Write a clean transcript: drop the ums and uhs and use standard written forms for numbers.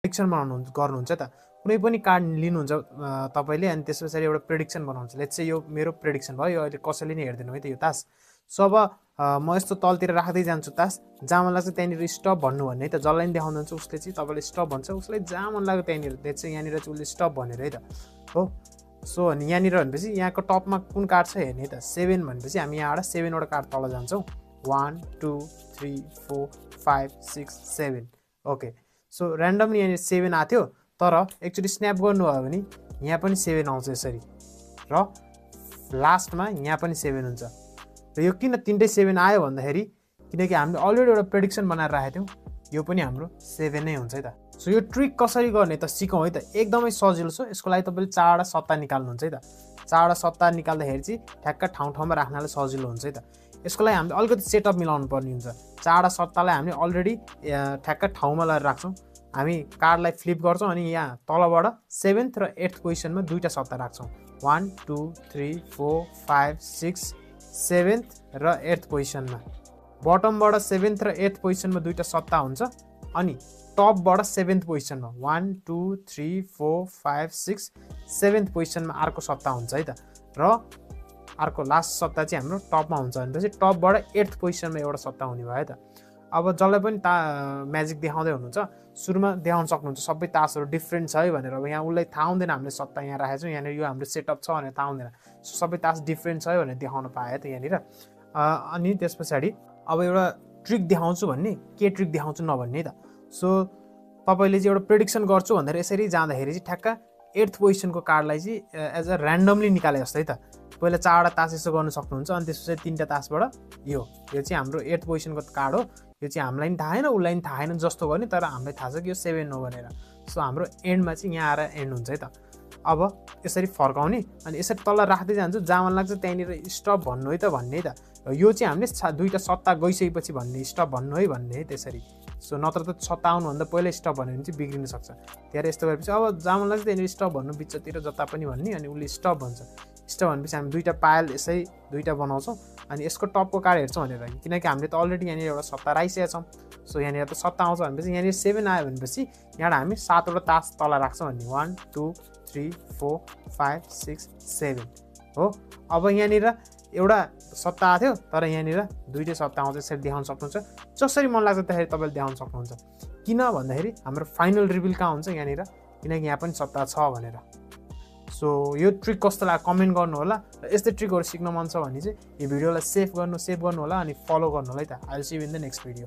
prediction गर्नुहुन्छ त कुनै पनि कार्ड लिनुहुन्छ तपाईले अनि त्यसपछि एउटा प्रेडिक्सन बनाउनुहुन्छ लेट्स से यो मेरो प्रेडिक्सन भयो यो अहिले कसैले नि हेर्दैन है त यो तास सो अब म यस्तो तलतिर राख्दै जान्छु तास जहाँ मन लाग्छ त्यहाँनिर स्टप भन्नु भन्ने है त जसलाई नि देखाउनुहुन्छ उसले चाहिँ तपाईले स्टप भन्छ उसलाई जहाँ मन लाग्यो त्यहाँनिर लेट्स से यहाँनिर चाहिँ उसले स्टप भनेर है त हो सो अनि यहाँनिर भनेपछि यहाँको टपमा कुन कार्ड छ हेर्ने है त 7 भनेपछि हामी यहाँबाट 7 वटा कार्ड तल जान्छौँ 1 2 3 4 5 6 7 ओके सो र्यान्डमली यहाँनिर 7 आथ्यो तर एकचोटि स्न्याप गर्नुभयो भने यहाँ पनि 7 आउँछ यसरी र लास्टमा यहाँ पनि 7 हुन्छ र यो किन तीनटै 7 आयो भन्दाखेरि किनकि हामीले अलरेडी एउटा प्रेडिक्सन बनाएर राखेको थियौँ यो पनि हाम्रो 7 नै हुन्छ है त सो यो ट्रिक कसरी गर्ने त सिकौँ है त एकदमै सजिलो छ यसको लागि तपाईले 4 वटा सट्टा निकाल्नुहुन्छ है त 4 वटा सट्टा निकाल्दाखेरि चाहिँ ठ्याक्क ठाउँमा राख्नलाई सजिलो हुन्छ है त यसको लागि हामीले अलिकति सेटअप मिलाउनु पर्ने हुन्छ 4 वटा सट्टालाई हामीले अलरेडी ठ्याक्क ठाउँमा लगाएर राख्छौँ हामी कार्डलाई फ्लिप गर्छौँ अनि यहाँ तलबाट 7th र 8th पोजिसनमा दुईटा सट्टा राख्छौँ 1 2 3 4 5 6 7th र 8th पोजिसनमा बटमबाट 7th र 8th पोजिसनमा दुईटा सट्टा हुन्छ अनि टपबाट 7th पोजिसनमा 1 2 3 4 5 6 7th पोजिसनमा अर्को सट्टा हुन्छ है त र अर्को लास्ट सट्टा चाहिँ हाम्रो टपमा हुन्छ भनेपछि टपबाट 8th पोजिसनमा एउटा सट्टा हुने भयो है त अब जसलाई पनि म्याजिक देखाउँदै हुनुहुन्छ सुरुमा देखाउन सक्नुहुन्छ सबै तासहरू डिफ्रेन्ट छ है भनेर अब यहाँ उसलाई थाहा हुँदैन हामीले सट्टा यहाँ राखेको छौँ यहाँनिर यो हाम्रो सेटअप छ भनेर थाहा हुँदैन सबै तास डिफ्रेन्ट छ है भनेर देखाउन पाएँ त यहाँनिर अनि त्यस पछाडि अब एउटा ट्रिक देखाउँछु भन्ने के ट्रिक देखाउँछु नभन्ने त सो तपाईँले चाहिँ एउटा प्रेडिक्सन गर्छु भनेर यसरी जाँदाखेरि चाहिँ ठ्याक्क 8th पोजिसनको कार्डलाई चाहिँ एज अ ऱ्यान्डमली निकाले जस्तै त पहिला 4 वटा तास यसो गर्न सक्नुहुन्छ अनि त्यसपछि 3टा तासबाट यो चाहिँ हाम्रो 8th पोजिसनको कार्ड हो यो चाहिँ हामीलाई पनि थाहा छैन उसलाई पनि थाहा छैन जस्तो गर्ने तर हामीलाई थाहा छ कि यो 7 हो भनेर सो हाम्रो एन्डमा चाहिँ यहाँ आएर एन्ड हुन्छ है त अब यसरी फर्काउने अनि यसरी तल राख्दै जान्छु जहाँ मन लाग्छ त्यहाँनिर स्टप भन्नु है त भन्ने है त यो चाहिँ हामीले दुईटा सट्टा गइसकेपछि भन्ने स्टप भन्नु है भन्ने है त्यसरी सो नत्र त सट्टा आउनुभन्दा पहिला स्टप भन्यो भने चाहिँ बिग्रिन सक्छ त्यहाँ यस्तो गरेपछि अब जहाँ मन लाग्छ त्यहाँनिर स्टप भन्नु बिचतिर जता पनि भन्ने अनि उसले स्टप भन्छ स्टप भनेपछि हामी दुईटा पायल यसै दुईटा बनाउँछौँ अनि यसको टपको कार्ड हेर्छौँ भनेर किनकि हामीले त अलरेडी यहाँनिर एउटा सट्टा राखिसकेका छौँ सो यहाँनिर त सट्टा आउँछ भनेपछि यहाँनिर 7 आयो भनेपछि यहाँबाट हामी 7 वटा तास तल राख्छौँ भन्ने 1 2 3 4 5 6 7 हो अब यहाँनिर एउटा सट्टा आएको थियो तर यहाँनिर दुईटै सट्टा आउँछ यसरी देखाउन सक्नुहुन्छ जसरी मन लाग्छ त्यसरी तपाईँले देखाउन सक्नुहुन्छ किन भन्दाखेरि हाम्रो फाइनल रिभिल कहाँ हुन्छ यहाँनिर किनकि यहाँ पनि सट्टा छ भनेर सो यो ट्रिक कस्तो लाग्यो कमेन्ट गर्नु होला र यस्तै ट्रिकहरू सिक्न मन छ भने चाहिँ यो भिडियोलाई सेभ गर्नु होला अनि फलो गर्नु होला है त I will see you in the next video